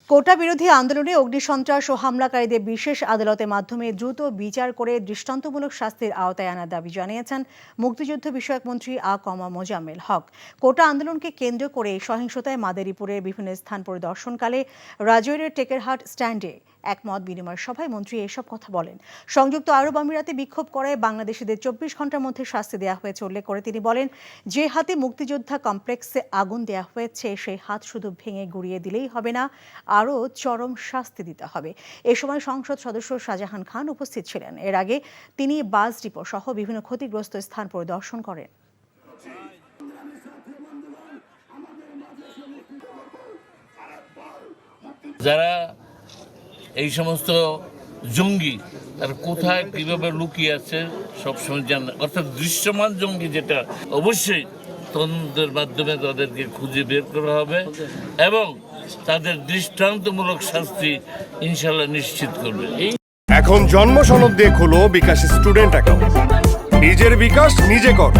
কোটা বিরোধী আন্দোলনে অগ্নিসন্ত্রাস ও হামলাকারীদের বিশেষ আদালতের মাধ্যমে দ্রুত বিচার করে দৃষ্টান্তমূলক শাস্তির আওতায় আনার দাবি জানিয়েছেন মুক্তিযুদ্ধ বিষয়ক মন্ত্রী মোজাম্মেল হক। কোটা আন্দোলনকে কেন্দ্র করে সহিংসতায় মাদারীপুরের বিভিন্ন স্থান পরিদর্শনকালে রাজৈরের টেকেরহাট স্ট্যান্ডে এক মত বিনিময় সভায় মন্ত্রী এসব কথা বলেন। সংযুক্ত আরব আমিরাতে বিক্ষোভ করায় বাংলাদেশিদের 24 ঘন্টার মধ্যে শাস্তি দেওয়া হয়েছে উল্লেখ করে তিনি বলেন, যে হাতে মুক্তিযোদ্ধা কমপ্লেক্সে আগুন দেওয়া হয়েছে সেই হাত শুধু ভেঙে গুঁড়িয়ে দিলেই হবে না, আরও চরম শাস্তি দিতে হবে। এ সময় সংসদ সদস্য শাহজাহান খান উপস্থিত ছিলেন। এর আগে তিনি বাস ডিপো সহ বিভিন্ন ক্ষতিগ্রস্ত স্থান পরিদর্শন করেন। যারা এই সমস্ত জঙ্গি তারা কোথায় কিভাবে লুকিয়ে আছে সবসময় জানে, অর্থাৎ দৃশ্যমান জঙ্গি যেটা অবশ্যই তদন্তের মাধ্যমে তাদেরকে খুঁজে বের করা হবে এবং তাদের দৃষ্টান্তমূলক শাস্তি ইনশাল্লাহ নিশ্চিত করবে। এখন জন্ম সনদ দিয়ে খোলো বিকাশ স্টুডেন্ট অ্যাকাউন্ট। নিজের বিকাশ নিজে কর।